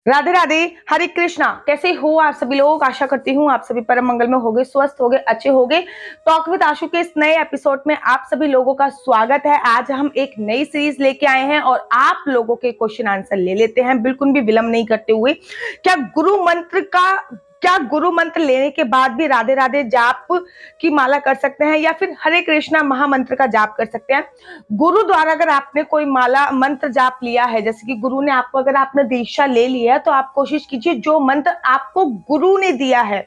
राधे राधे, हरे कृष्णा। कैसे हो आप सभी लोग? आशा करती हूँ आप सभी परम मंगल में होगे, स्वस्थ होगे, अच्छे होगे। टॉक विद आशु के इस नए एपिसोड में आप सभी लोगों का स्वागत है। आज हम एक नई सीरीज लेके आए हैं और आप लोगों के क्वेश्चन आंसर ले लेते हैं, बिल्कुल भी विलंब नहीं करते हुए। क्या गुरु मंत्र लेने के बाद भी राधे राधे जाप की माला कर सकते हैं या फिर हरे कृष्णा महामंत्र का जाप कर सकते हैं? गुरु द्वारा अगर आपने कोई माला मंत्र जाप लिया है, जैसे कि गुरु ने आपको, अगर आपने दीक्षा ले लिया है तो आप कोशिश कीजिए जो मंत्र आपको गुरु ने दिया है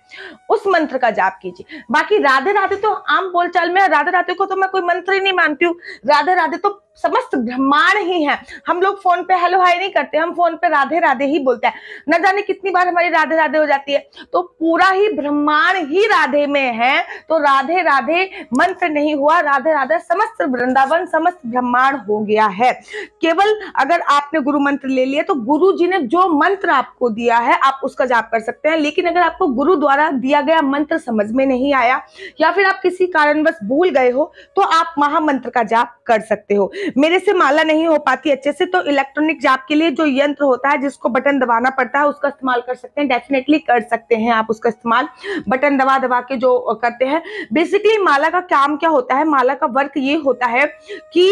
उस मंत्र का जाप कीजिए। बाकी राधे राधे तो आम बोलचाल में, राधे राधे को तो मैं कोई मंत्र ही नहीं मानती हूँ। राधे राधे तो समस्त ब्रह्मांड ही है। हम लोग फोन पे हेलो हाय नहीं करते, हम फोन पे राधे राधे ही बोलते हैं। न जाने कितनी बार हमारी राधे राधे हो जाती है। तो पूरा ही ब्रह्मांड ही राधे में है, तो राधे राधे मंत्र नहीं हुआ, राधे राधे समस्त वृंदावन, समस्त ब्रह्मांड हो गया है। केवल अगर आपने गुरु मंत्र ले लिया तो गुरु जी ने जो मंत्र आपको दिया है आप उसका जाप कर सकते हैं। लेकिन अगर आपको गुरु द्वारा दिया गया मंत्र समझ में नहीं आया या फिर आप किसी कारणवश भूल गए हो तो आप महामंत्र का जाप कर सकते हो। मेरे से माला नहीं हो पाती अच्छे से, तो इलेक्ट्रॉनिक जाप के लिए जो यंत्र होता है जिसको बटन दबाना पड़ता है उसका इस्तेमाल कर सकते हैं। डेफिनेटली कर सकते हैं आप उसका इस्तेमाल, बटन दबा दबा के जो करते हैं। बेसिकली माला का काम क्या होता है, माला का वर्क ये होता है कि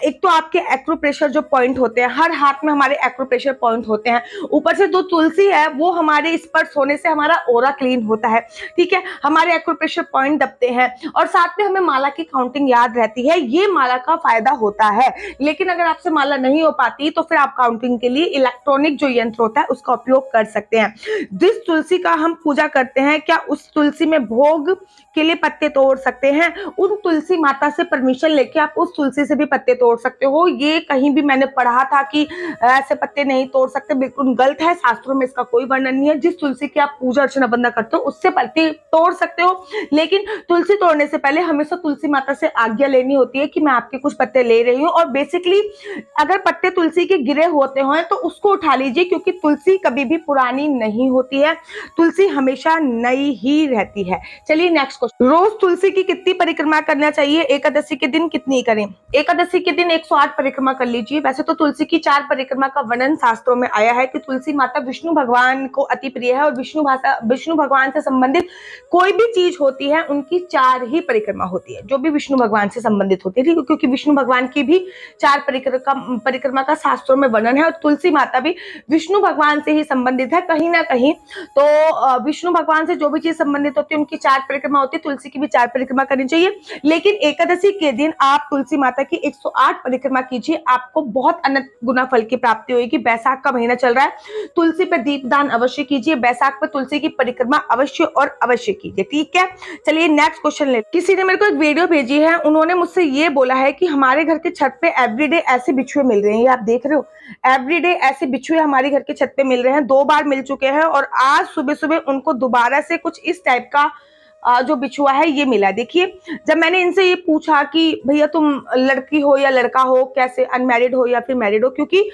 एक तो आपके एक्यूप्रेशर जो पॉइंट होते हैं, हर हाथ में हमारे एक्यूप्रेशर पॉइंट होते हैं। ऊपर से जो तुलसी है वो हमारे स्पर्श होने से हमारा ओरा क्लीन होता है, ठीक है। हमारे एक्यूप्रेशर पॉइंट दबते हैं और साथ में हमें माला की काउंटिंग याद रहती है। ये माला का फायदा होता है। लेकिन अगर आपसे माला नहीं हो पाती तो फिर आप काउंटिंग के लिए इलेक्ट्रॉनिक जो यंत्र होता है उसका उपयोग कर सकते हैं। जिस तुलसी का हम पूजा करते हैं, क्या उस तुलसी में भोग के लिए पत्ते तोड़ सकते हैं? उन तुलसी माता से परमिशन लेके आप उस तुलसी से भी पत्ते तोड़ सकते हो। ये कहीं भी मैंने पढ़ा था कि ऐसे पत्ते नहीं तोड़ सकते, बिल्कुल गलत है। शास्त्रों में इसका कोई वर्णन नहीं है। जिस तुलसी की आप पूजा अर्चना बंदा करते हो उससे पत्ते तोड़ सकते हो, लेकिन तुलसी तोड़ने से पहले हमेशा तुलसी माता से आज्ञा लेनी होती है कि मैं आपके कुछ पत्ते ले रही हूँ। और बेसिकली अगर पत्ते तुलसी के गिरे होते हो तो उसको उठा लीजिए, क्योंकि तुलसी कभी भी पुरानी नहीं होती है, तुलसी हमेशा नई ही रहती है। चलिए नेक्स्ट क्वेश्चन। रोज तुलसी की कितनी परिक्रमा करना चाहिए? एकादशी के दिन कितनी करें? एकादशी के दिन 108 परिक्रमा कर लीजिए। वैसे तो तुलसी की 4 परिक्रमा का वर्णन शास्त्रों में आया है कि तुलसी माता विष्णु भगवान को अति प्रिय है और विष्णु भगवान से संबंधित कोई भी चीज होती है उनकी 4 ही परिक्रमा होती है, जो भी विष्णु भगवान से संबंधित होती है, ठीक है। क्योंकि विष्णु भगवान की भी 4 परिक्रमा का शास्त्रों में वर्णन है और तुलसी माता भी विष्णु भगवान से ही संबंधित है कहीं ना कहीं। तो विष्णु भगवान से जो भी चीज संबंधित होती है उनकी 4 परिक्रमा होती है, तुलसी की भी 4 परिक्रमा करनी चाहिए। लेकिन एकादशी के दिन आप तुलसी माता की 108 परिक्रमा कीजिए, आपको बहुत अनंत गुना फल की प्राप्ति होगी। बैसाख का महीना चल रहा है, तुलसी पे दीपदान अवश्य कीजिए। बैसाख पे तुलसी की परिक्रमा अवश्य और अवश्य कीजिए, ठीक है। चलिए नेक्स्ट क्वेश्चन ले। किसी ने मेरे को एक वीडियो भेजी है, उन्होंने मुझसे ये बोला है कि हमारे घर के छत पे एवरीडे ऐसे बिछुए मिल रहे हैं। ये आप देख रहे हो, एवरीडे ऐसे बिछुए हमारे घर के छत पे मिल रहे हैं। 2 बार मिल चुके हैं और आज सुबह सुबह उनको दोबारा से कुछ इस टाइप का जो बिछुआ है ये मिला। देखिए, जब मैंने इनसे ये पूछा कि भैया तुम लड़की हो या लड़का हो, कैसे अनमैरिड हो या फिर मैरिड हो, क्योंकि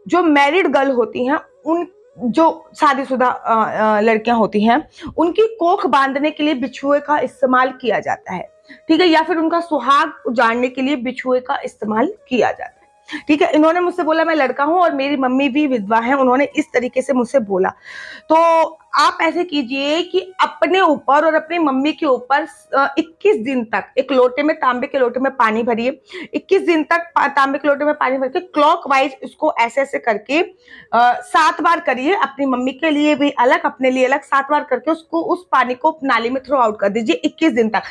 जो मैरिड गर्ल होती हैं, उन जो शादीशुदा लड़कियां होती हैं, उनकी कोख बांधने के लिए बिछुए का इस्तेमाल किया जाता है, ठीक है, या फिर उनका सुहाग उजाड़ने के लिए बिछुए का इस्तेमाल किया जाता है, ठीक है। इन्होंने मुझसे बोला मैं लड़का हूं और मेरी मम्मी भी विधवा है, उन्होंने इस तरीके से मुझसे बोला। तो आप ऐसे कीजिए कि अपने ऊपर और अपनी मम्मी के ऊपर 21 दिन तक एक लोटे में, तांबे के लोटे में पानी भरिए। 21 दिन तक तांबे के लोटे में पानी भर के क्लॉकवाइज इसको ऐसे ऐसे करके 7 बार करिए। अपनी मम्मी के लिए भी अलग, अपने लिए अलग, 7 बार करके उसको, उस पानी को नाली में थ्रो आउट कर दीजिए 21 दिन तक।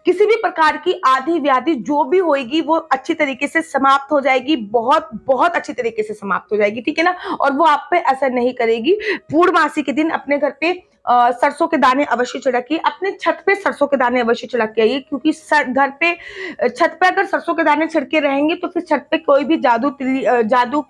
किसी भी प्रकार की आधी व्याधि जो भी होगी वो अच्छी तरीके से समाप्त हो जाएगी, बहुत बहुत अच्छी तरीके से समाप्त हो जाएगी, ठीक है ना। और वो आप पे असर नहीं करेगी। पूर्णमासी के दिन अपने घर पे सरसों के दाने अवश्य छिड़किए। अपने छत पे सरसों के दाने अवश्य छिड़क के आइए, क्योंकि घर पे छत पे अगर सरसों के दाने छिड़के रहेंगे तो फिर छत पे कोई भी जादू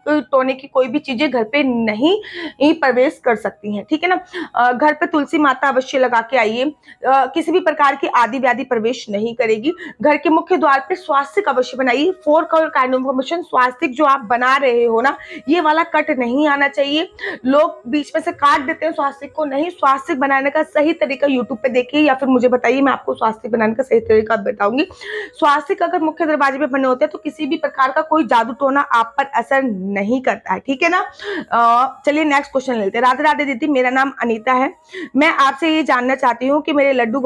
टोने की कोई भी चीजें घर पे नहीं प्रवेश कर सकती हैं, ठीक है ना। घर पे तुलसी माता अवश्य लगा के आइए। किसी भी प्रकार की आदि व्याधि प्रवेश नहीं करेगी। घर के मुख्य द्वार पे स्वास्तिक अवश्य बनाइए। 4 कलर काइंड ऑफ इन्फॉर्मेशन, स्वास्तिक जो आप बना रहे हो ना, ये वाला कट नहीं आना चाहिए। लोग बीच में से काट देते हैं स्वास्तिक को, नहीं, स्वास्तिक स्वास्तिक बनाने का सही तरीका यूट्यूब पे देखिए या फिर मुझे बताइए, मैं आपको स्वास्तिक बनाने का सही तरीका बताऊंगी। स्वास्तिक अगर मुख्य दरवाजे पे बने होते हैं तो किसी भी प्रकार का कोई जादू टोना आप पर असर नहीं करता है, ठीक है ना। चलिए नेक्स्ट क्वेश्चन लेते हैं। राधे राधे दीदी, मेरा नाम अनीता है। मैं आपसे ये जानना चाहती हूँ कि मेरे लड्डू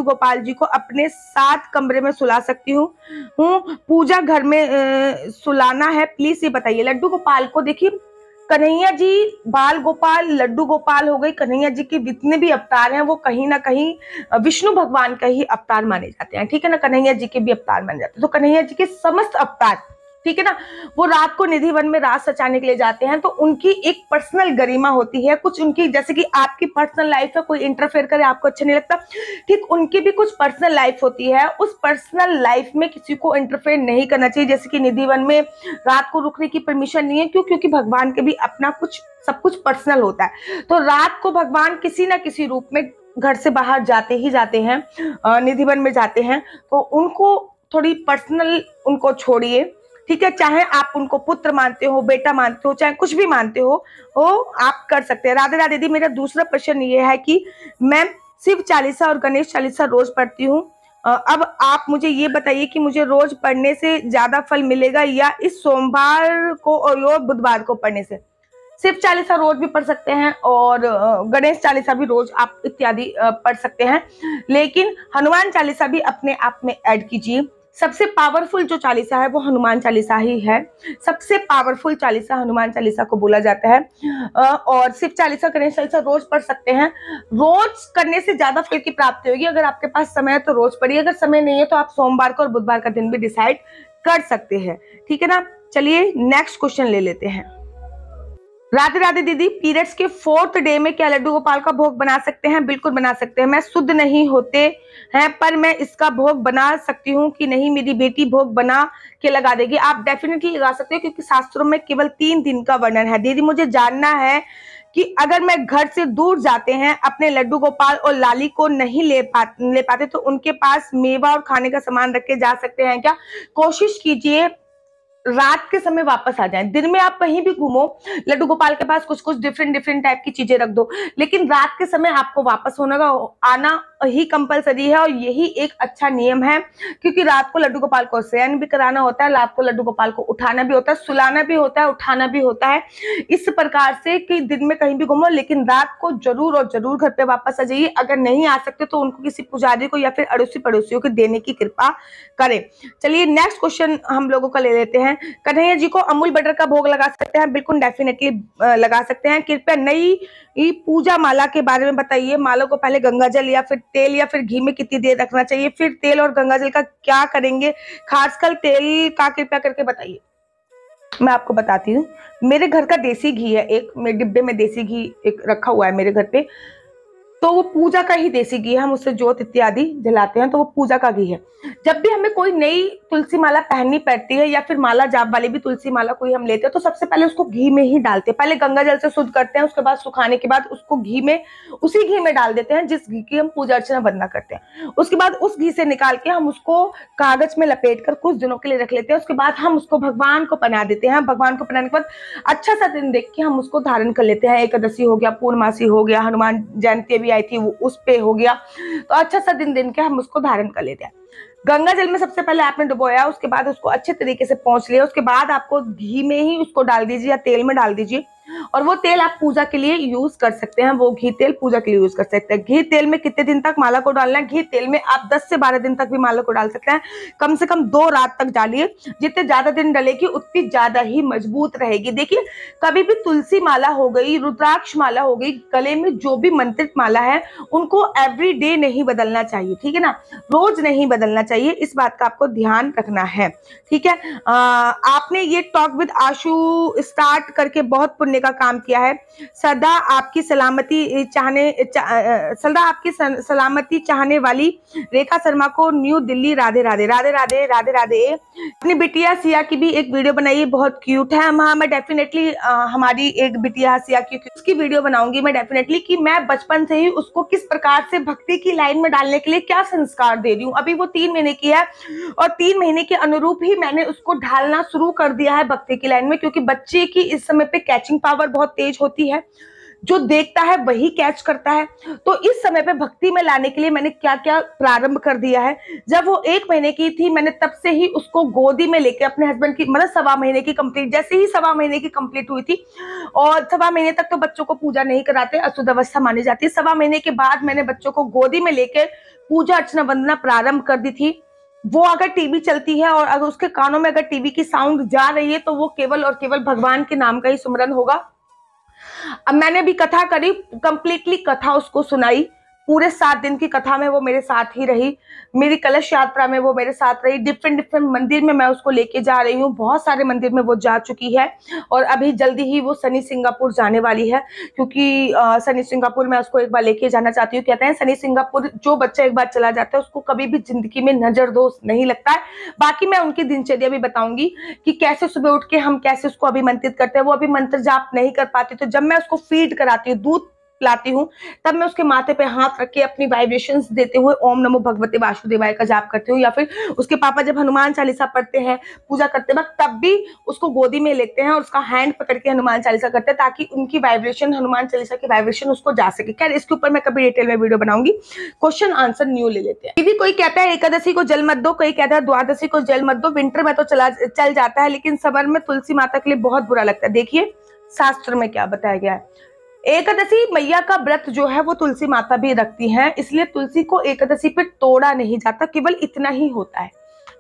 गोपाल जी को अपने साथ कमरे में सुला सकती हूँ? पूजा घर में सुलाना है, प्लीज ये बताइए। लड्डू गोपाल को देखिए, कन्हैया जी, बाल गोपाल, लड्डू गोपाल हो गए, कन्हैया जी के जितने भी अवतार हैं वो कहीं ना कहीं विष्णु भगवान का ही अवतार माने जाते हैं, ठीक है ना। कन्हैया जी के भी अवतार माने जाते हैं, तो कन्हैया जी के समस्त अवतार, ठीक है ना, वो रात को निधि वन में रात सचाने के लिए जाते हैं, तो उनकी एक पर्सनल गरिमा होती है। कुछ उनकी, जैसे कि आपकी पर्सनल लाइफ है, कोई इंटरफेयर करे आपको अच्छा नहीं लगता, ठीक, उनकी भी कुछ पर्सनल लाइफ होती है। उस पर्सनल लाइफ में किसी को इंटरफेयर नहीं करना चाहिए। जैसे कि निधि वन में रात को रुकने की परमिशन नहीं है, क्यों? क्योंकि भगवान के भी अपना कुछ सब कुछ पर्सनल होता है। तो रात को भगवान किसी ना किसी रूप में घर से बाहर जाते ही जाते हैं, निधि वन में जाते हैं, तो उनको थोड़ी पर्सनल उनको छोड़िए, ठीक है। चाहे आप उनको पुत्र मानते हो, बेटा मानते हो, चाहे कुछ भी मानते हो, वो आप कर सकते हैं। राधे राधे दी, मेरा दूसरा प्रश्न ये है कि मैं शिव चालीसा और गणेश चालीसा रोज पढ़ती हूँ। अब आप मुझे ये बताइए कि मुझे रोज पढ़ने से ज्यादा फल मिलेगा या इस सोमवार को और बुधवार को पढ़ने से? शिव चालीसा रोज भी पढ़ सकते हैं और गणेश चालीसा भी रोज आप इत्यादि पढ़ सकते हैं, लेकिन हनुमान चालीसा भी अपने आप में ऐड कीजिए। सबसे पावरफुल जो चालीसा है वो हनुमान चालीसा ही है। सबसे पावरफुल चालीसा हनुमान चालीसा को बोला जाता है। और शिव चालीसा, गणेश चालीसा रोज पढ़ सकते हैं। रोज करने से ज्यादा फल की प्राप्ति होगी। अगर आपके पास समय है तो रोज पढ़िए, अगर समय नहीं है तो आप सोमवार को और बुधवार का दिन भी डिसाइड कर सकते हैं, ठीक है ना। चलिए नेक्स्ट क्वेश्चन ले लेते हैं। राधे राधे दीदी, पीरियड्स के 4th डे में क्या लड्डू गोपाल का भोग बना सकते हैं? बिल्कुल बना सकते हैं। मैं शुद्ध नहीं होते हैं पर मैं इसका भोग बना सकती हूँ कि नहीं? मेरी बेटी भोग बना के लगा देगी। आप डेफिनेटली लगा सकते हो, क्योंकि शास्त्रों में केवल 3 दिन का वर्णन है। दीदी मुझे जानना है कि अगर मैं घर से दूर जाते हैं, अपने लड्डू गोपाल और लाली को नहीं ले पाते तो उनके पास मेवा और खाने का सामान रख के जा सकते हैं क्या? कोशिश कीजिए रात के समय वापस आ जाएं। दिन में आप कहीं भी घूमो, लड्डू गोपाल के पास कुछ कुछ डिफरेंट टाइप की चीजें रख दो, लेकिन रात के समय आपको वापस आना ही कंपलसरी है। और यही एक अच्छा नियम है, क्योंकि रात को लड्डू गोपाल को शयन भी कराना होता है, रात को लड्डू गोपाल को उठाना भी होता है, सुलाना भी होता है, उठाना भी होता है। इस प्रकार से कि दिन में कहीं भी घूमो, लेकिन रात को जरूर और जरूर घर पे वापस आ जाइए। अगर नहीं आ सकते तो उनको किसी पुजारी को या फिर अड़ोसी पड़ोसियों को देने की कृपा करें। चलिए नेक्स्ट क्वेश्चन हम लोगों का ले लेते हैं। कन्हैया जी को अमूल बटर का भोग लगा सकते हैं? बिल्कुल डेफिनेटली लगा सकते हैं। कृपया नई पूजा माला के बारे में बताइए। माला को पहले गंगा जल या फिर तेल या फिर घी में कितनी देर रखना चाहिए? फिर तेल और गंगा जल का क्या करेंगे? खासकर तेल का कृपया करके बताइए। मैं आपको बताती हूँ, मेरे घर का देसी घी है, एक मेरे डिब्बे में देसी घी एक रखा हुआ है मेरे घर पे, तो वो पूजा का ही देसी घी है। हम उससे जोत इत्यादि जलाते हैं, तो वो पूजा का घी है। जब भी हमें कोई नई तुलसी माला पहननी पड़ती है या फिर माला जाप वाली भी तुलसी माला कोई हम लेते हैं, तो सबसे पहले उसको घी में ही डालते हैं। पहले गंगा जल से शुद्ध करते हैं, उसके बाद सुखाने के बाद उसको घी में, उसी घी में डाल देते हैं जिस घी की हम पूजा अर्चना वंदना करते हैं। उसके बाद उस घी से निकाल के हम उसको कागज में लपेट कर कुछ दिनों के लिए रख लेते हैं। उसके बाद हम उसको भगवान को पहना देते हैं। भगवान को पहनाने के बाद अच्छा सा दिन देख के हम उसको धारण कर लेते हैं। एकादशी हो गया, पूर्णमासी हो गया, हनुमान जयंती भी आई थी वो उस पे हो गया, तो अच्छा सा दिन के हम उसको धारण कर लेते हैं। गंगा जल में सबसे पहले आपने डुबोया, उसके बाद उसको अच्छे तरीके से पोंछ लिया, उसके बाद आपको घी में ही उसको डाल दीजिए या तेल में डाल दीजिए, और वो तेल आप पूजा के लिए यूज कर सकते हैं। वो घी तेल पूजा के लिए यूज कर सकते हैं। घी तेल में कितने दिन तक माला को डालना है? घी तेल में आप 10 से 12 दिन तक भी माला को डाल सकते हैं। कम से कम 2 रात तक डालिए। जितने ज्यादा दिन डलेगी उतनी ज्यादा ही मजबूत रहेगी। देखिए, कभी भी तुलसी माला हो गई, रुद्राक्ष माला हो गई, गले में जो भी मंत्रित माला है, उनको एवरी डे नहीं बदलना चाहिए, ठीक है ना, रोज नहीं बदलना चाहिए। इस बात का आपको ध्यान रखना है, ठीक है। आपने ये टॉक विद आशु स्टार्ट करके बहुत पुण्य का काम किया है। सदा आपकी सलामती चाहने वाली रेखा शर्मा को न्यू दिल्ली राधे राधे। राधे राधे राधे राधे। अपनी बिटिया सिया की भी एक वीडियो बनाई, बहुत क्यूट है। हाँ, मैं डेफिनेटली हमारी एक बिटिया सिया की उसकी वीडियो बनाऊंगी मैं डेफिनेटली, कि मैं बचपन से ही उसको किस प्रकार से भक्ति की लाइन में डालने के लिए क्या संस्कार दे रही हूँ। अभी वो 3 महीने की है और 3 महीने के अनुरूप ही मैंने उसको ढालना शुरू कर दिया है भक्ति की लाइन में, क्योंकि बच्चे की इस समय पे कैचिंग पावर बहुत तेज होती है। जो देखता है वही कैच करता है। तो इस समय पे भक्ति में लाने के लिए मैंने क्या-क्या प्रारंभ कर दिया है। जब वो 1 महीने की थी, मैंने तब से ही उसको गोदी में लेके अपने हस्बैंड की मतलब सवा महीने की कंप्लीट, जैसे ही सवा महीने की कंप्लीट हुई थी, और सवा महीने तक तो बच्चों को पूजा नहीं कराते, अशुद्ध अवस्था मानी जाती है। सवा महीने के बाद मैंने बच्चों को गोदी में लेके पूजा अर्चना वंदना प्रारंभ कर दी थी। वो अगर टीवी चलती है और अगर उसके कानों में अगर टीवी की साउंड जा रही है, तो वो केवल और केवल भगवान के नाम का ही सुमिरन होगा। अब मैंने भी कथा करी, कंप्लीटली कथा उसको सुनाई। पूरे 7 दिन की कथा में वो मेरे साथ ही रही। मेरी कलश यात्रा में वो मेरे साथ रही। डिफरेंट डिफरेंट मंदिर में मैं उसको लेके जा रही हूँ। बहुत सारे मंदिर में वो जा चुकी है और अभी जल्दी ही वो शनि सिंगापुर जाने वाली है, क्योंकि शनि सिंगापुर मैं उसको एक बार लेके जाना चाहती हूँ। कहते हैं शनि सिंगापुर जो बच्चा एक बार चला जाता है उसको कभी भी जिंदगी में नजरदोष नहीं लगता है। बाकी मैं उनकी दिनचर्या भी बताऊंगी कि कैसे सुबह उठ के हम कैसे उसको अभिमंत्रित करते हैं। वो अभी मंत्र जाप नहीं कर पाती, तो जब मैं उसको फीड कराती हूँ, दूध पिलाती हूँ, तब मैं उसके माथे पे हाथ रख के अपनी वाइब्रेशंस देते हुए ओम नमो भगवते वासुदेवाय का जाप करती हूँ। या फिर उसके पापा जब हनुमान चालीसा पढ़ते हैं पूजा करते वक्त, तब भी उसको गोदी में लेते हैं और उसका हैंड पकड़ के हनुमान चालीसा करते हैं, ताकि उनकी वाइब्रेशन, हनुमान चालीसा की वाइब्रेशन उसको जा सके। खैर, इसके ऊपर मैं कभी डिटेल में वीडियो बनाऊंगी। क्वेश्चन आंसर न्यू ले लेते हैं। दीदी, कोई कहता है एकादशी को जल मत दो, कोई कहता है द्वादशी को जल मत दो। विंटर में तो चल जाता है, लेकिन समर में तुलसी माता के लिए बहुत बुरा लगता है। देखिए शास्त्र में क्या बताया गया है। एकादशी मैया का व्रत जो है वो तुलसी माता भी रखती हैं, इसलिए तुलसी को एकादशी पे तोड़ा नहीं जाता, केवल इतना ही होता है।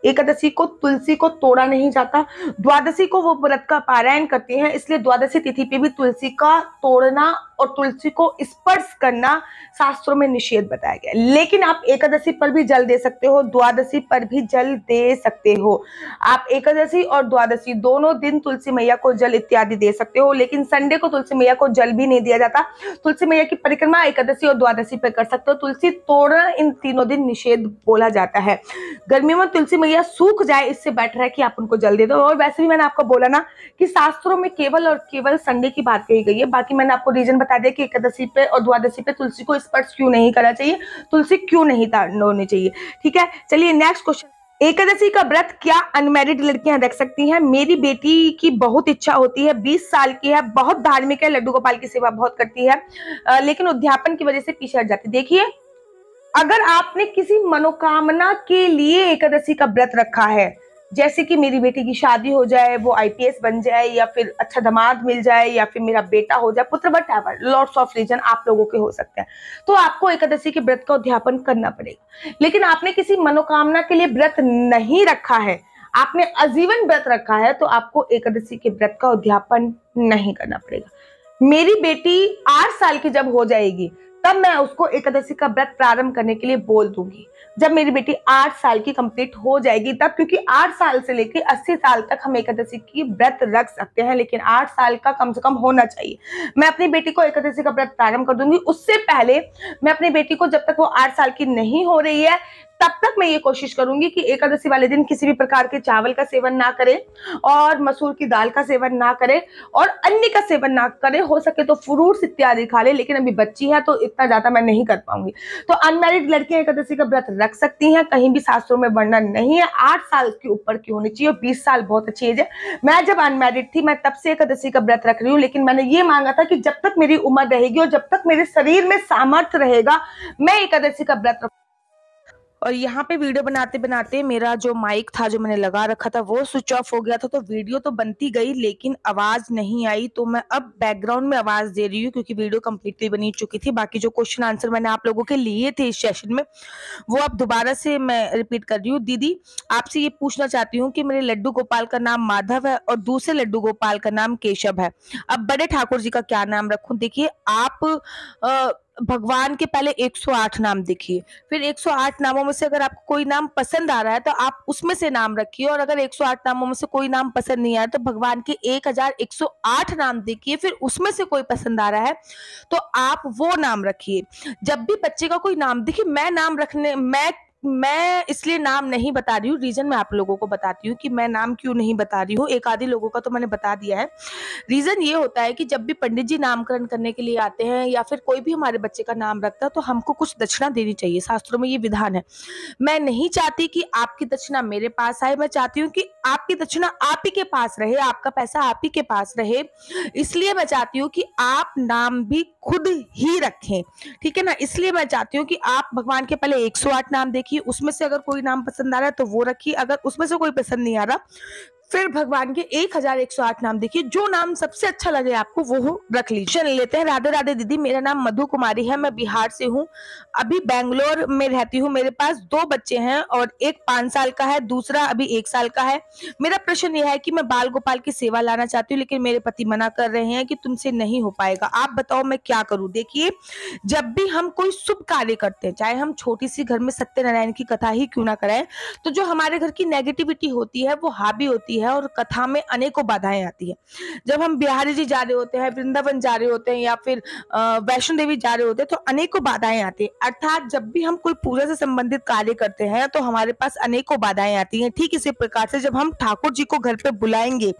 एकादशी को तुलसी को तोड़ा नहीं जाता। द्वादशी को वो व्रत का पारायण करती हैं, इसलिए द्वादशी तिथि पे भी तुलसी का तोड़ना और तुलसी को स्पर्श करना शास्त्रों में निषेध बताया गया। लेकिन आप एकादशी पर भी जल दे सकते हो, द्वादशी पर भी जल दे सकते हो। आप एकादशी और द्वादशी दोनों दिन तुलसी मैया को जल इत्यादि दे सकते हो, लेकिन संडे को तुलसी मैया को जल भी नहीं दिया जाता। तुलसी मैया की परिक्रमा एकादशी और द्वादशी पर कर सकते हो। तुलसी तोड़ना इन तीनों दिन निषेध बोला जाता है। गर्मियों में तुलसी मैया सूख जाए, इससे बेटर है कि आप उनको जल दे दो। और वैसे भी मैंने आपको बोला ना कि शास्त्रों में केवल और केवल संडे की बात कही गई है। बाकी मैंने आपको रीजन बता दिया कि एकादशी पे और द्वादशी पे तुलसी को स्पर्श क्यों नहीं करना चाहिए, तुलसी क्यों नहीं तोड़नी चाहिए। ठीक है, चलिए नेक्स्ट क्वेश्चन। एकादशी का व्रत क्या अनमैरिड लड़कियां रख सकती हैं? मेरी बेटी की बहुत इच्छा होती है, 20 साल की है, बहुत धार्मिक है, लड्डू गोपाल की सेवा बहुत करती है, लेकिन उद्यापन की वजह से पीछे हट जाती है। देखिए, अगर आपने किसी मनोकामना के लिए एकादशी का व्रत रखा है, जैसे कि मेरी बेटी की शादी हो जाए, वो आईपीएस बन जाए, या फिर अच्छा दामाद मिल जाए, या फिर मेरा बेटा हो जाए, पुत्र, व्हाटएवर, लॉट्स ऑफ रीजन आप लोगों के हो सकते हैं, तो आपको एकादशी के व्रत का उद्यापन करना पड़ेगा। लेकिन आपने किसी मनोकामना के लिए व्रत नहीं रखा है, आपने आजीवन व्रत रखा है, तो आपको एकादशी के व्रत का उद्यापन नहीं करना पड़ेगा। मेरी बेटी 8 साल की जब हो जाएगी, तब मैं उसको एकादशी का व्रत प्रारंभ करने के लिए बोल दूंगी। जब मेरी बेटी 8 साल की कंप्लीट हो जाएगी तब, क्योंकि 8 साल से लेकर 80 साल तक हम एकादशी की व्रत रख सकते हैं, लेकिन 8 साल का कम से कम होना चाहिए। मैं अपनी बेटी को एकादशी का व्रत प्रारंभ कर दूंगी। उससे पहले मैं अपनी बेटी को, जब तक वो 8 साल की नहीं हो रही है, तब तक मैं ये कोशिश करूंगी कि एकादशी वाले दिन किसी भी प्रकार के चावल का सेवन ना करें, और मसूर की दाल का सेवन ना करें, और अन्य का सेवन ना करें। हो सके तो फ्रूट्स इत्यादि खा ले, लेकिन अभी बच्ची है तो इतना ज्यादा मैं नहीं कर पाऊंगी। तो अनमैरिड लड़कियां एकादशी का व्रत रख सकती हैं, कहीं भी शास्त्रों में वर्णन नहीं है। 8 साल के ऊपर की होनी चाहिए, 20 साल बहुत अच्छी एज है। मैं जब अनमैरिड थी, मैं तब से एकादशी का व्रत रख रही हूँ, लेकिन मैंने ये मांगा था कि जब तक मेरी उम्र रहेगी और जब तक मेरे शरीर में सामर्थ्य रहेगा, मैं एकादशी का व्रत। और यहाँ पे वीडियो बनाते बनाते मेरा जो माइक था जो मैंने लगा रखा था वो स्विच ऑफ हो गया था, तो वीडियो तो बनती गई लेकिन आवाज नहीं आई। तो मैं अब बैकग्राउंड में आवाज दे रही हूँ, क्योंकि वीडियो कंप्लीटली बनी चुकी थी। बाकी जो क्वेश्चन आंसर मैंने आप लोगों के लिए थे इस सेशन में, वो अब दोबारा से मैं रिपीट कर रही हूँ। दीदी, आपसे ये पूछना चाहती हूँ कि मेरे लड्डू गोपाल का नाम माधव है और दूसरे लड्डू गोपाल का नाम केशव है, अब बड़े ठाकुर जी का क्या नाम रखूं? देखिए, आप भगवान के पहले 108 नाम देखिए, फिर 108 नामों में से अगर आपको कोई नाम पसंद आ रहा है तो आप उसमें से नाम रखिए, और अगर 108 नामों में से कोई नाम पसंद नहीं आ रहा तो भगवान के 1108 नाम देखिए, फिर उसमें से कोई पसंद आ रहा है तो आप वो नाम रखिए। जब भी बच्चे का कोई नाम देखिए, मैं मैं इसलिए नाम नहीं बता रही हूँ, रीज़न मैं आप लोगों को बताती हूँ कि मैं नाम क्यों नहीं बता रही हूँ। एक आधे लोगों का तो मैंने बता दिया है। रीज़न ये होता है कि जब भी पंडित जी नामकरण करने के लिए आते हैं या फिर कोई भी हमारे बच्चे का नाम रखता है तो हमको कुछ दक्षिणा देनी चाहिए, शास्त्रों में ये विधान है। मैं नहीं चाहती कि आपकी दक्षिणा मेरे पास आए, मैं चाहती हूँ कि आपकी दक्षिणा आप ही के पास रहे, आपका पैसा आप ही के पास रहे। इसलिए मैं चाहती हूँ कि आप नाम भी खुद ही रखें, ठीक है ना? इसलिए मैं चाहती हूँ कि आप भगवान के पहले 108 नाम देखिए, उसमें से अगर कोई नाम पसंद आ रहा है तो वो रखिए, अगर उसमें से कोई पसंद नहीं आ रहा फिर भगवान के 1108 नाम देखिए, जो नाम सबसे अच्छा लगे आपको वो रख लीजिए। लेते हैं। राधे राधे दीदी, मेरा नाम मधु कुमारी है, मैं बिहार से हूँ, अभी बैंगलोर में रहती हूँ। मेरे पास 2 बच्चे हैं और एक 5 साल का है, दूसरा अभी 1 साल का है। मेरा प्रश्न यह है कि मैं बाल गोपाल की सेवा लाना चाहती हूँ, लेकिन मेरे पति मना कर रहे हैं कि तुमसे नहीं हो पाएगा। आप बताओ मैं क्या करूँ? देखिए, जब भी हम कोई शुभ कार्य करते हैं, चाहे हम छोटी सी घर में सत्यनारायण की कथा ही क्यों ना कराएं, तो जो हमारे घर की नेगेटिविटी होती है वो हावी होती है और कथा में अनेकों बाधाएं आती है। जब हम बिहारी जी जा रहे होते हैं, वृंदावन जा रहे होते हैं या फिर वैष्णो देवी जा रहे होते हैं तो अनेकों बाधाएं आती है। अर्थात जब भी हम कोई पूजा से संबंधित कार्य करते हैं तो हमारे पास अनेकों बाधाएं आती हैं। ठीक इसी प्रकार से जब हम ठाकुर जी को घर पे बुलाएंगे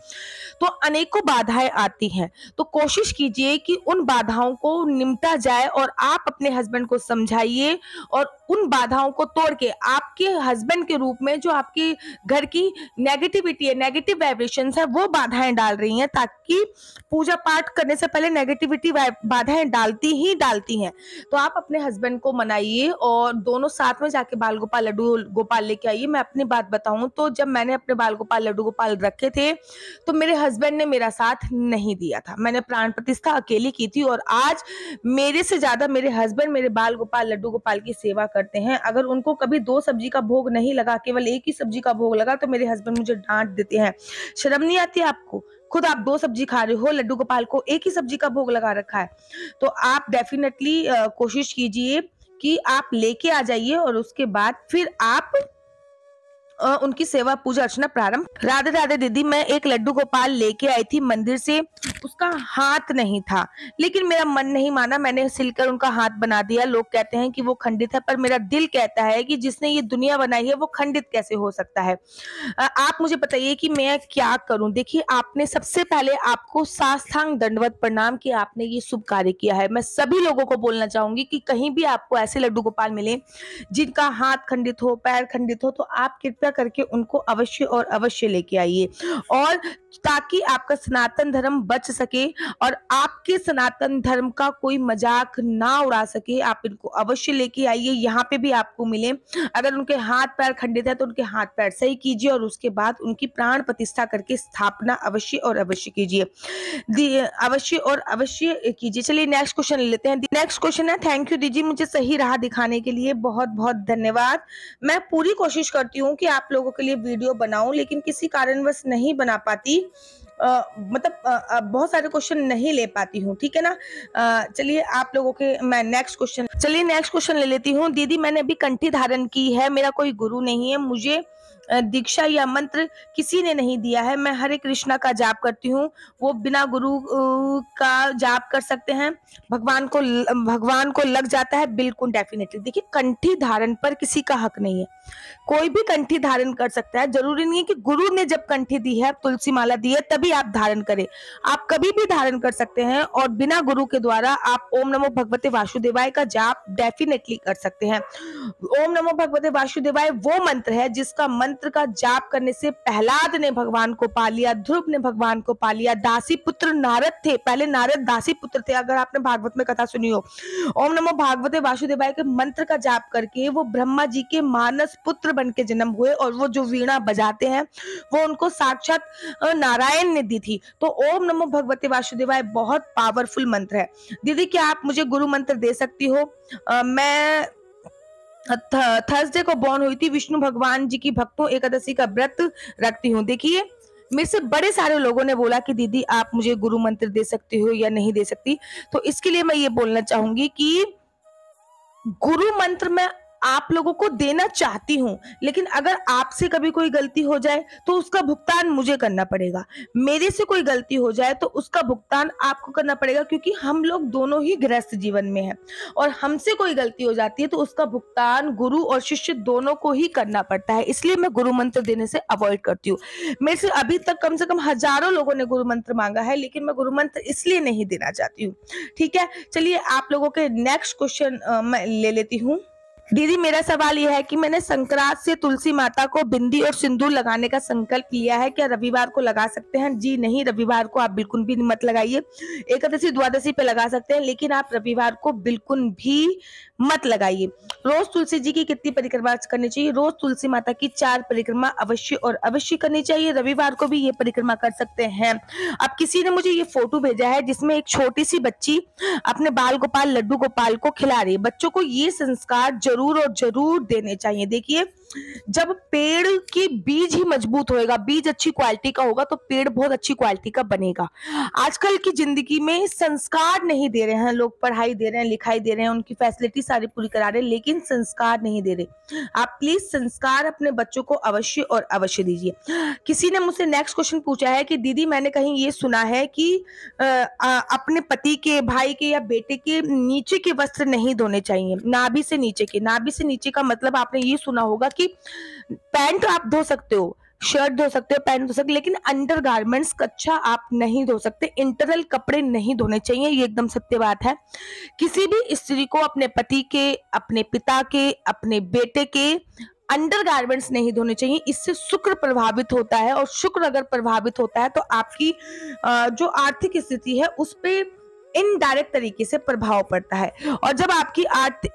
तो अनेकों बाधाएं आती हैं। तो कोशिश कीजिए कि उन बाधाओं को निपटा जाए और आप अपने हस्बैंड को समझाइए और उन बाधाओं को तोड़ के आपके हस्बैंड के रूप में जो आपकी घर की नेगेटिविटी है, नेगेटिव वाइब्रेशंस है, वो बाधाएं डाल रही हैं, ताकि पूजा पाठ करने से पहले नेगेटिविटी बाधाएं डालती हैं। तो आप अपने हस्बैंड को मनाइए और दोनों साथ में जाके बाल गोपाल लड्डू गोपाल लेके आइए। मैं अपनी बात बताऊं तो जब मैंने अपने बाल गोपाल लड्डू गोपाल रखे थे तो मेरे हस्बैंड ने मेरा साथ नहीं दिया था। मैंने प्राण प्रतिष्ठा अकेली की थी और आज मेरे से ज्यादा मेरे हस्बैंड मेरे बाल गोपाल लड्डू गोपाल की सेवा करते हैं। अगर उनको कभी 2 सब्जी का भोग नहीं लगा, केवल एक ही सब्जी का भोग लगा, तो मेरे हस्बैंड मुझे डांट देते हैं। शर्म नहीं आती आपको? खुद आप 2 सब्जी खा रहे हो, लड्डू गोपाल को एक ही सब्जी का भोग लगा रखा है। तो आप डेफिनेटली कोशिश कीजिए कि आप लेके आ जाइए और उसके बाद फिर आप उनकी सेवा पूजा अर्चना प्रारंभ। राधे राधे दीदी, मैं एक लड्डू गोपाल लेके आई थी मंदिर से, उसका हाथ नहीं था, लेकिन मेरा मन नहीं माना, मैंने सिलकर उनका हाथ बना दिया। लोग कहते हैं कि वो खंडित है, पर मेरा दिल कहता है कि जिसने ये दुनिया बनाई है वो खंडित कैसे हो सकता है? आप मुझे बताइए कि मैं क्या करूं? देखिए, आपने सबसे पहले आपको साष्टांग दंडवत प्रणाम कि आपने ये शुभ कार्य किया है। मैं सभी लोगों को बोलना चाहूंगी कि कहीं भी आपको ऐसे लड्डू गोपाल मिले जिनका हाथ खंडित हो, पैर खंडित हो, तो आप कृपया करके उनको अवश्य और अवश्य लेके आइए, और ताकि आपका सनातन धर्म बच सके और आपके सनातन धर्म का कोई मजाक ना उड़ा सके। आप इनको अवश्य लेके आइए, यहाँ पे भी आपको मिले। अगर उनके हाथ पैर खंडित है तो उनके हाथ पैर सही कीजिए और उसके बाद उनकी प्राण प्रतिष्ठा करके स्थापना अवश्य और अवश्य कीजिए, अवश्य और अवश्य कीजिए। चलिए नेक्स्ट क्वेश्चन ले लेते हैं। नेक्स्ट क्वेश्चन है, थैंक यू दीदी मुझे सही राह दिखाने के लिए, बहुत बहुत धन्यवाद। मैं पूरी कोशिश करती हूँ कि आप लोगों के लिए वीडियो बनाऊं, लेकिन किसी कारणवश नहीं बना पाती, बहुत सारे क्वेश्चन नहीं ले पाती हूँ, ठीक है ना? चलिए आप लोगों के मैं नेक्स्ट क्वेश्चन ले लेती हूँ। दीदी, मैंने अभी कंठी धारण की है, मेरा कोई गुरु नहीं है, मुझे दीक्षा या मंत्र किसी ने नहीं दिया है। मैं हरे कृष्णा का जाप करती हूँ, वो बिना गुरु का जाप कर सकते हैं, भगवान को लग जाता है। बिल्कुल डेफिनेटली। देखिए, कंठी धारण पर किसी का हक नहीं है, कोई भी कंठी धारण कर सकता है। जरूरी नहीं है कि गुरु ने जब कंठी दी है, तुलसी माला दी है, तभी आप धारण करें। आप कभी भी धारण कर सकते हैं और बिना गुरु के द्वारा आप ओम नमो भगवते वासुदेवाय का जाप डेफिनेटली कर सकते हैं। ओम नमो भगवते वासुदेवाय वो मंत्र है जिसका मंत्र का जाप करने से प्रहलाद ने भगवान को पा लिया, ध्रुव ने भगवान को पा लिया, दासी पुत्र नारद थे, पहले नारद दासी पुत्र थे, अगर आपने भागवत में कथा सुनी हो। ओम नमो भागवते वासुदेवाय के मंत्र का जाप करके वो ब्रह्मा जी के मानस पुत्र बन के जन्म हुए, और वो जो वीणा बजाते हैं वो उनको साक्षात नारायण ने दी थी। तो ओम नमो भगवते वासुदेवाय बहुत पावरफुल मंत्र है। दीदी, क्या आप मुझे गुरु मंत्र दे सकती हो? मैं थर्सडे को बॉर्न हुई थी, विष्णु भगवान जी की भक्तों एकादशी का व्रत रखती हूँ। देखिए, मेरे से बड़े सारे लोगों ने बोला कि दीदी आप मुझे गुरु मंत्र दे सकती हो या नहीं दे सकती, तो इसके लिए मैं ये बोलना चाहूंगी कि गुरु मंत्र मैं आप लोगों को देना चाहती हूँ, लेकिन अगर आपसे कभी कोई गलती हो जाए तो उसका भुगतान मुझे करना पड़ेगा। मेरे से कोई गलती हो जाए तो उसका भुगतान आपको करना पड़ेगा, क्योंकि हम लोग दोनों ही गृहस्थ जीवन में हैं और हमसे कोई गलती हो जाती है तो उसका भुगतान गुरु और शिष्य दोनों को ही करना पड़ता है। इसलिए मैं गुरु मंत्र देने से अवॉइड करती हूँ। मेरे से अभी तक कम से कम हजारों लोगों ने गुरु मंत्र मांगा है, लेकिन मैं गुरु मंत्र इसलिए नहीं देना चाहती हूँ। ठीक है, चलिए आप लोगों के नेक्स्ट क्वेश्चन मैं ले लेती हूँ। दीदी, मेरा सवाल यह है कि मैंने संक्रांत से तुलसी माता को बिंदी और सिंदूर लगाने का संकल्प लिया है, क्या रविवार को लगा सकते हैं? जी नहीं, रविवार को आप बिल्कुल भी मत लगाइए। एकादशी द्वादशी पे लगा सकते हैं, लेकिन आप रविवार को बिल्कुल भी मत लगाइए। रोज तुलसी जी की कितनी परिक्रमा करनी चाहिए? रोज तुलसी माता की 4 परिक्रमा अवश्य और अवश्य करनी चाहिए। रविवार को भी ये परिक्रमा कर सकते हैं। अब किसी ने मुझे ये फोटो भेजा है जिसमें एक छोटी सी बच्ची अपने बाल गोपाल लड्डू गोपाल को खिला रही है। बच्चों को ये संस्कार जरूर और जरूर देने चाहिए। देखिए, जब पेड़ की बीज ही मजबूत होएगा, बीज अच्छी क्वालिटी का होगा तो पेड़ बहुत अच्छी क्वालिटी का बनेगा। आजकल की जिंदगी में संस्कार नहीं दे रहे हैं लोग, पढ़ाई दे रहे हैं, लिखाई दे रहे हैं, उनकी फैसिलिटी सारी पूरी करा रहे हैं, लेकिन संस्कार नहीं दे रहे। आप प्लीज संस्कार अपने बच्चों को अवश्य और अवश्य दीजिए। किसी ने मुझसे नेक्स्ट क्वेश्चन पूछा है कि दीदी, मैंने कहीं ये सुना है कि अपने पति के, भाई के या बेटे के नीचे के वस्त्र नहीं धोने चाहिए, नाभि से नीचे के। नाभि से नीचे का मतलब आपने ये सुना होगा कि पैंट आप धो सकते हो, शर्ट धो सकते हो, पैंट धो सकते हो, लेकिन अंडर गारमेंट्स कच्चा आप नहीं धो सकते। इंटरनल कपड़े नहीं धोने चाहिए, ये एकदम सत्य बात है। किसी भी स्त्री को अपने पति के, अपने पिता के, अपने बेटे के अंडर गारमेंट्स नहीं धोने चाहिए। इससे शुक्र प्रभावित होता है, और शुक्र अगर प्रभावित होता है तो आपकी जो आर्थिक स्थिति है उस पे इनडायरेक्ट तरीके से प्रभाव पड़ता है। और जब आपकी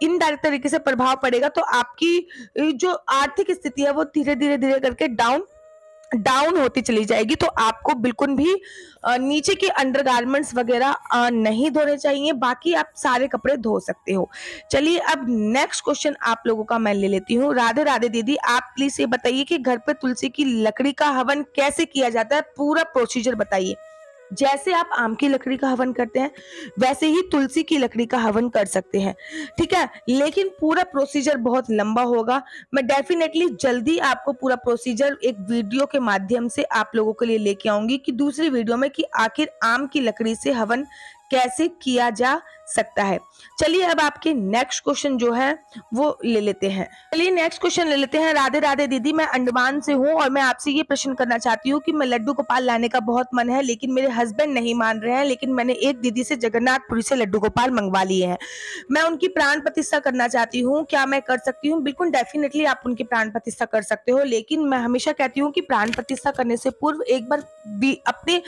इनडायरेक्ट तरीके से प्रभाव पड़ेगा तो आपकी जो आर्थिक स्थिति है वो धीरे धीरे धीरे करके डाउन होती चली जाएगी। तो आपको बिल्कुल भी नीचे के अंडरगारमेंट्स वगैरह नहीं धोने चाहिए, बाकी आप सारे कपड़े धो सकते हो। चलिए अब नेक्स्ट क्वेश्चन आप लोगों का मैं ले लेती हूँ। राधे राधे दीदी, आप प्लीज ये बताइए कि घर पे तुलसी की लकड़ी का हवन कैसे किया जाता है, पूरा प्रोसीजर बताइए। जैसे आप आम की लकड़ी का हवन करते हैं वैसे ही तुलसी की लकड़ी का हवन कर सकते हैं, ठीक है, लेकिन पूरा प्रोसीजर बहुत लंबा होगा। मैं डेफिनेटली जल्दी आपको पूरा प्रोसीजर एक वीडियो के माध्यम से आप लोगों के लिए लेके आऊंगी कि दूसरी वीडियो में कि आखिर आम की लकड़ी से हवन कैसे किया जा सकता है। चलिए अब आपके नेक्स्ट क्वेश्चन जो है वो ले लेते हैं। चलिए नेक्स्ट क्वेश्चन ले लेते हैं। राधे राधे दीदी, मैं अंडमान से हूँ और मैं आपसे ये प्रश्न करना चाहती हूँ कि मैं लड्डू गोपाल लाने का बहुत मन है, लेकिन मेरे हस्बैंड नहीं मान रहे हैं, लेकिन मैंने एक दीदी से जगन्नाथपुरी से लड्डू गोपाल मंगवा लिए हैं। मैं उनकी प्राण प्रतिष्ठा करना चाहती हूँ, क्या मैं कर सकती हूँ? बिल्कुल डेफिनेटली आप उनकी प्राण प्रतिष्ठा कर सकते हो, लेकिन मैं हमेशा कहती हूँ कि प्राण प्रतिष्ठा करने से पूर्व एक बार भी अपने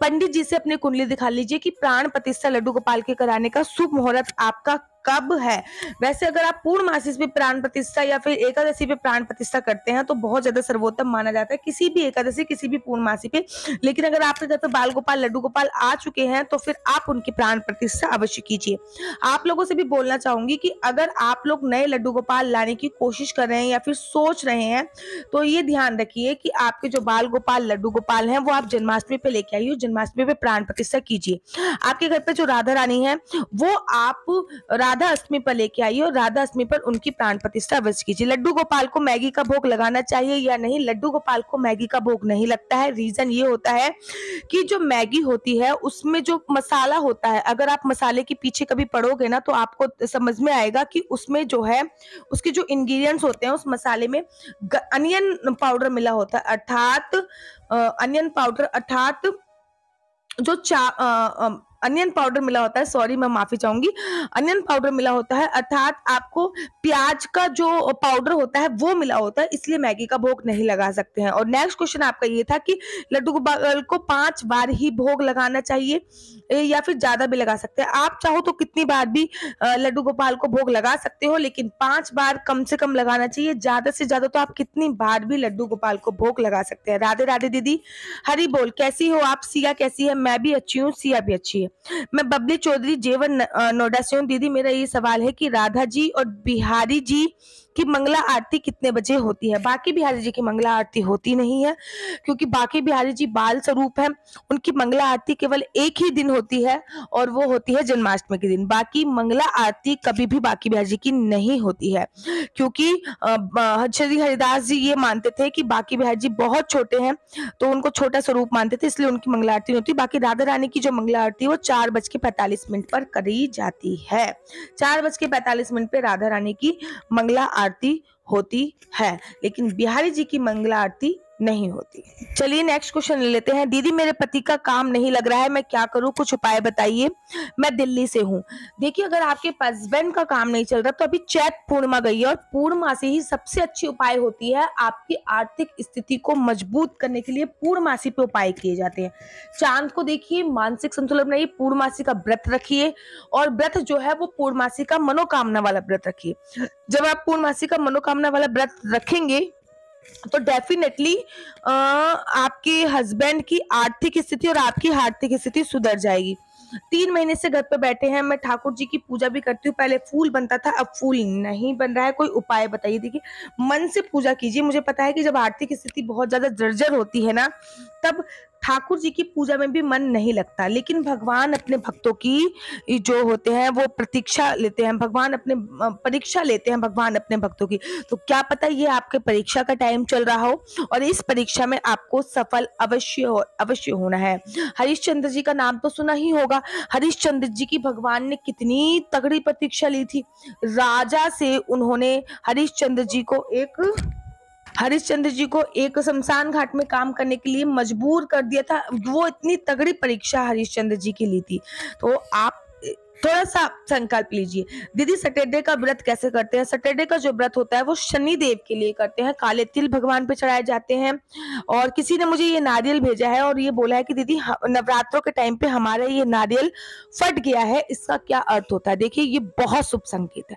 पंडित जी से अपनी कुंडली दिखा लीजिए कि प्राण प्रतिष्ठा लड्डू गोपाल के कराने का शुभ मुहूर्त आपका कब है। वैसे अगर आप पूर्णमासी पे प्राण प्रतिष्ठा या फिर एकादशी पे प्राण प्रतिष्ठा करते हैं तो बहुत ज्यादा सर्वोत्तम माना जाता है, किसी भी एकादशी, किसी भी पूर्णमासी पे। लेकिन अगर आपके घर पे बाल गोपाल, लड्डू गोपाल आ चुके हैं तो फिर आप उनकी प्राण प्रतिष्ठा अवश्य कीजिए। आप लोगों से भी बोलना चाहूंगी कि अगर आप लोग नए लड्डू गोपाल लाने की कोशिश कर रहे हैं या फिर सोच रहे हैं तो ये ध्यान रखिए कि आपके जो बाल गोपाल, लड्डू गोपाल हैं वो आप जन्माष्टमी पे लेके आइए, जन्माष्टमी पे प्राण प्रतिष्ठा कीजिए। आपके घर पे जो राधा रानी है वो आप राधा अष्टमी पर लेके आइए और राधा अष्टमी पर उनकी प्राण प्रतिष्ठा अवश्य कीजिए। लड्डू गोपाल को मैगी का भोग लगाना चाहिए या नहीं? लड्डू गोपाल को मैगी का भोग नहीं लगता है। रीजन ये होता है कि जो मैगी होती है उसमें जो मसाला होता है, अगर आप मसाले के पीछे कभी पढ़ोगे ना तो आपको समझ में आएगा कि उसमें जो है उसके जो इंग्रेडिएंट्स होते हैं उस मसाले में अनियन पाउडर मिला होता है, अर्थात अनियन पाउडर, अर्थात जो अनियन पाउडर मिला होता है, सॉरी मैं माफी चाहूंगी, अनियन पाउडर मिला होता है, अर्थात आपको प्याज का जो पाउडर होता है वो मिला होता है, इसलिए मैगी का भोग नहीं लगा सकते हैं। और नेक्स्ट क्वेश्चन आपका ये था कि लड्डू गोपाल को 5 बार ही भोग लगाना चाहिए या फिर ज्यादा भी लगा सकते हैं। आप चाहो तो कितनी बार भी लड्डू गोपाल को भोग लगा सकते हो, लेकिन 5 बार कम से कम लगाना चाहिए। ज्यादा से ज्यादा तो आप कितनी बार भी लड्डू गोपाल को भोग लगा सकते हैं। राधे राधे दीदी, हरी बोल, कैसी हो आप? सिया कैसी है? मैं भी अच्छी हूँ, सिया भी अच्छी है। मैं बबली चौधरी जेवन नोएडा से हूँ। दीदी मेरा ये सवाल है कि राधा जी और बिहारी जी की मंगला आरती कितने बजे होती है? बाकी बिहारी जी की मंगला आरती होती नहीं है, क्योंकि बाकी बिहारी जी बाल स्वरूप है। उनकी मंगला आरती केवल एक ही दिन होती है और वो होती है जन्माष्टमी के दिन। बाकी मंगला आरती कभी भी बाकी बिहारी जी की नहीं होती है, क्योंकि श्री हरिदास जी ये मानते थे कि बाकी बिहारी जी बहुत छोटे हैं, तो उनको छोटा स्वरूप मानते थे, इसलिए उनकी मंगला आरती नहीं होती। बाकी राधा रानी की जो मंगला आरती है वो 4:45 पर करी जाती है। 4:45 पे राधा रानी की मंगला आरती होती है, लेकिन बिहारी जी की मंगला आरती नहीं होती। चलिए नेक्स्ट क्वेश्चन ले लेते हैं। दीदी मेरे पति का काम नहीं लग रहा है, मैं क्या करूं, कुछ उपाय बताइए। मैं दिल्ली से हूं। देखिए अगर आपके हस्बैंड का काम नहीं चल रहा तो अभी चैत पूर्णिमा गई है और पूर्णमासी ही सबसे अच्छी उपाय होती है। आपकी आर्थिक स्थिति को मजबूत करने के लिए पूर्णमासी पे उपाय किए जाते हैं। चांद को देखिए, मानसिक संतुलन बनाइए, पूर्णमासी का व्रत रखिए और व्रत जो है वो पूर्णमासी का मनोकामना वाला व्रत रखिए। जब आप पूर्णमासी का मनोकामना वाला व्रत रखेंगे तो डेफिनेटली आपके हस्बैंड की आर्थिक स्थिति और आपकी आर्थिक स्थिति सुधर जाएगी। 3 महीने से घर पे बैठे हैं, मैं ठाकुर जी की पूजा भी करती हूँ। पहले फूल बनता था, अब फूल नहीं बन रहा है, कोई उपाय बताइए। देखिए मन से पूजा कीजिए। मुझे पता है कि जब आर्थिक स्थिति बहुत ज्यादा जर्जर होती है ना, तब ठाकुर जी की पूजा में भी मन नहीं लगता, लेकिन भगवान अपने भक्तों की जो होते हैं वो प्रतीक्षा लेते हैं। भगवान अपने परीक्षा लेते हैं भगवान अपने भक्तों की। तो क्या पता ये आपके परीक्षा का टाइम चल रहा हो और इस परीक्षा में आपको सफल अवश्य होना है। हरिश्चंद्र जी का नाम तो सुना ही होगा। हरिश्चंद्र जी की भगवान ने कितनी तगड़ी प्रतीक्षा ली थी। राजा से उन्होंने हरिश्चंद्र जी को एक शमशान घाट में काम करने के लिए मजबूर कर दिया था। वो इतनी तगड़ी परीक्षा हरिश्चंद्र जी की ली थी। तो आप थोड़ा सा संकल्प लीजिए। दीदी सैटरडे का व्रत कैसे करते हैं? सैटरडे का जो व्रत होता है वो शनि देव के लिए करते हैं। काले तिल भगवान पे चढ़ाए जाते हैं। और किसी ने मुझे ये नारियल भेजा है और ये बोला है कि दीदी नवरात्रों के टाइम पे हमारा ये नारियल फट गया है, इसका क्या अर्थ होता है? देखिए ये बहुत शुभ संकेत है।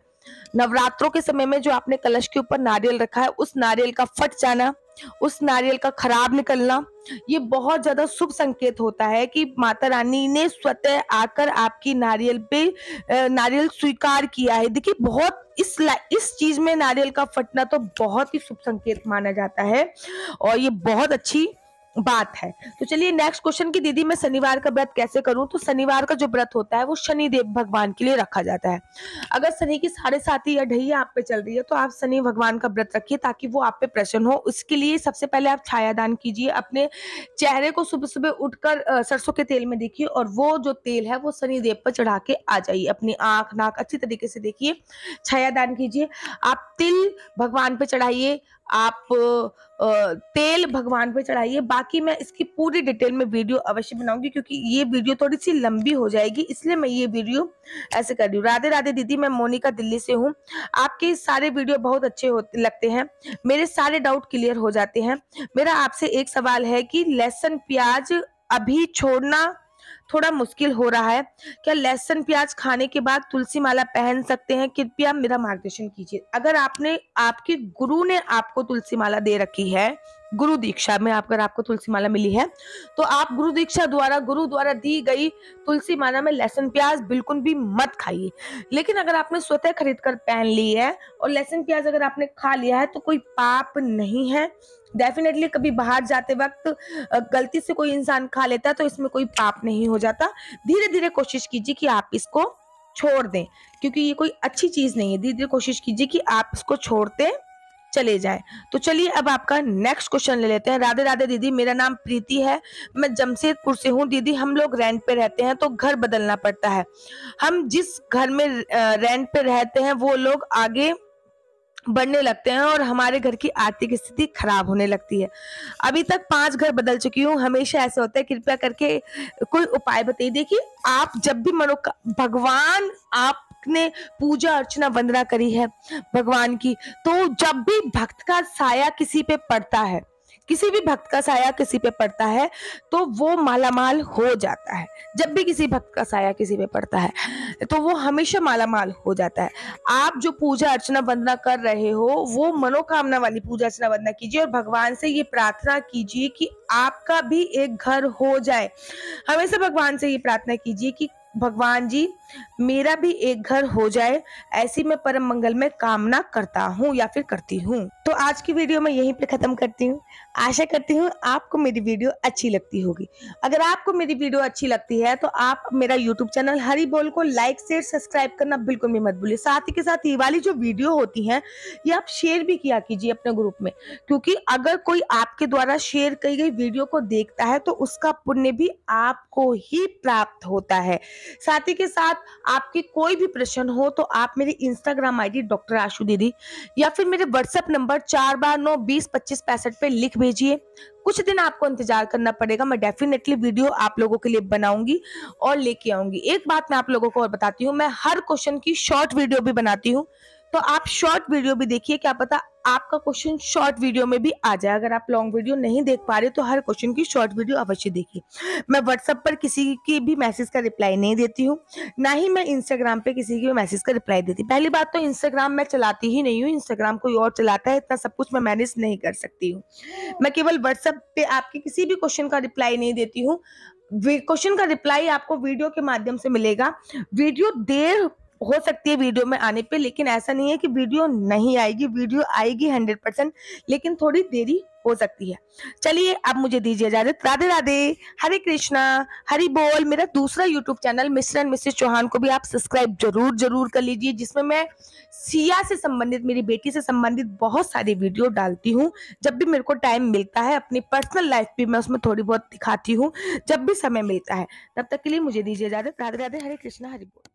नवरात्रों के समय में जो आपने कलश के ऊपर नारियल रखा है, उस नारियल का फट जाना, उस नारियल का खराब निकलना, ये बहुत ज्यादा शुभ संकेत होता है कि माता रानी ने स्वतः आकर आपकी नारियल स्वीकार किया है। देखिए बहुत इस चीज में नारियल का फटना तो बहुत ही शुभ संकेत माना जाता है और ये बहुत अच्छी बात है। तो चलिए नेक्स्ट क्वेश्चन की दीदी मैं शनिवार का व्रत कैसे करूं? तो शनिवार का जो व्रत होता है वो शनि देव भगवान के लिए रखा जाता है। अगर शनि की 7.5 या ढैया आप पे चल रही है तो आप शनि भगवान का व्रत रखिए ताकि वो आप पे प्रसन्न हो। उसके लिए सबसे पहले आप छायादान कीजिए। अपने चेहरे को सुबह सुबह उठकर सरसों के तेल में देखिए और वो जो तेल है वो शनि देव पर चढ़ा के आ जाइए। अपनी आंख नाक अच्छी तरीके से देखिए, छायादान कीजिए। आप तिल भगवान पे चढ़ाइए, आप तेल भगवान पे चढ़ाइए। बाकी मैं इसकी पूरी डिटेल में वीडियो अवश्य बनाऊंगी, क्योंकि ये वीडियो थोड़ी सी लंबी हो जाएगी, इसलिए मैं ये वीडियो ऐसे कर रही हूँ। राधे राधे दीदी, मैं मोनिका दिल्ली से हूँ। आपके सारे वीडियो बहुत अच्छे लगते हैं, मेरे सारे डाउट क्लियर हो जाते हैं। मेरा आपसे एक सवाल है कि लहसुन प्याज अभी छोड़ना थोड़ा मुश्किल हो रहा है, क्या लहसुन प्याज खाने के बाद तुलसी माला पहन सकते हैं? कृपया मेरा मार्गदर्शन कीजिए। अगर आपके गुरु ने आपको तुलसी माला दे रखी है, गुरु दीक्षा में अगर आपको तुलसी माला मिली है, तो आप गुरु द्वारा दी गई तुलसी माला में लहसुन प्याज बिल्कुल भी मत खाइए। लेकिन अगर आपने स्वतः खरीद कर पहन ली है और लहसुन प्याज अगर आपने खा लिया है तो कोई पाप नहीं है। डेफिनेटली कभी बाहर जाते वक्त गलती से कोई इंसान खा लेता है तो इसमें कोई पाप नहीं हो जाता। धीरे धीरे कोशिश कीजिए कि आप इसको छोड़ दें, क्योंकि ये कोई अच्छी चीज नहीं है। धीरे धीरे कोशिश कीजिए कि आप इसको छोड़ते चले जाएं। तो चलिए अब आपका नेक्स्ट क्वेश्चन ले लेते हैं। राधे राधे दीदी, मेरा नाम प्रीति है, मैं जमशेदपुर से हूँ। दीदी हम लोग रेंट पे रहते हैं तो घर बदलना पड़ता है। हम जिस घर में रेंट पे रहते हैं वो लोग आगे बढ़ने लगते हैं और हमारे घर की आर्थिक स्थिति खराब होने लगती है। अभी तक 5 घर बदल चुकी हूँ, हमेशा ऐसा होता है। कृपया करके कोई उपाय बताइए। देखिए आप जब भी भगवान आपने पूजा अर्चना वंदना करी है भगवान की, तो जब भी भक्त का साया किसी पे पड़ता है, किसी भी भक्त का साया किसी पे पड़ता है तो वो मालामाल हो जाता है। जब भी किसी भक्त का साया किसी पे पड़ता है तो वो हमेशा मालामाल हो जाता है। आप जो पूजा अर्चना वंदना कर रहे हो वो मनोकामना वाली पूजा अर्चना वंदना कीजिए और भगवान से ये प्रार्थना कीजिए कि आपका भी एक घर हो जाए। हमेशा भगवान से ये प्रार्थना कीजिए कि भगवान जी मेरा भी एक घर हो जाए, ऐसी मैं परम मंगल में कामना करता हूँ या फिर करती हूँ। तो आज की वीडियो मैं यहीं पे खत्म करती हूँ। आशा करती हूँ आपको मेरी वीडियो अच्छी लगती होगी। अगर आपको मेरी वीडियो अच्छी लगती है तो आप मेरा यूट्यूब चैनल हरि बोल को लाइक शेयर सब्सक्राइब करना बिल्कुल भी मत भूलिए। साथ ही के साथ ये वाली जो वीडियो होती है ये आप शेयर भी किया कीजिए अपने ग्रुप में, क्योंकि अगर कोई आपके द्वारा शेयर की गई वीडियो को देखता है तो उसका पुण्य भी आपको ही प्राप्त होता है। साथ ही के साथ आपकी कोई भी प्रश्न हो तो आप मेरी इंस्टाग्राम आईडी डॉक्टर आशु दीदी या फिर मेरे व्हाट्सएप नंबर 492202565 पे लिख भेजिए। कुछ दिन आपको इंतजार करना पड़ेगा, मैं डेफिनेटली वीडियो आप लोगों के लिए बनाऊंगी और लेके आऊंगी। एक बात मैं आप लोगों को और बताती हूँ, मैं हर क्वेश्चन की शॉर्ट वीडियो भी बनाती हूँ, तो आप शॉर्ट वीडियो भी देखिए, क्या पता आपका क्वेश्चन शॉर्ट वीडियो में भी आ जाए। अगर आप लॉन्ग वीडियो नहीं देख पा रहे तो हर क्वेश्चन की शॉर्ट वीडियो अवश्य देखिए। मैं व्हाट्सएप पर किसी की भी मैसेज का रिप्लाई नहीं देती हूँ, ना ही मैं इंस्टाग्राम पे किसी की भी मैसेज का रिप्लाई देती। पहली बात तो इंस्टाग्राम मैं चलाती ही नहीं हूँ, इंस्टाग्राम कोई और चलाता है, इतना सब कुछ मैं मैनेज नहीं कर सकती हूँ। मैं केवल व्हाट्सएप पे आपके किसी भी क्वेश्चन का रिप्लाई नहीं देती हूँ। क्वेश्चन का रिप्लाई आपको वीडियो के माध्यम से मिलेगा। वीडियो देर हो सकती है वीडियो में आने पे, लेकिन ऐसा नहीं है कि वीडियो नहीं आएगी, वीडियो आएगी 100%, लेकिन थोड़ी देरी हो सकती है। चलिए अब मुझे दीजिए इजाजत। राधे राधे, हरे कृष्णा, हरि बोल। मेरा दूसरा YouTube channel mister and missus Chauhan को भी आप सब्सक्राइब जरूर कर लीजिए, जिसमें मैं सिया से संबंधित, मेरी बेटी से संबंधित बहुत सारी वीडियो डालती हूँ। जब भी मेरे को टाइम मिलता है, अपनी पर्सनल लाइफ भी मैं उसमें थोड़ी बहुत दिखाती हूँ, जब भी समय मिलता है। तब तक के लिए मुझे दीजिए इजाजत। राधे राधे, हरे कृष्णा, हरि बोल।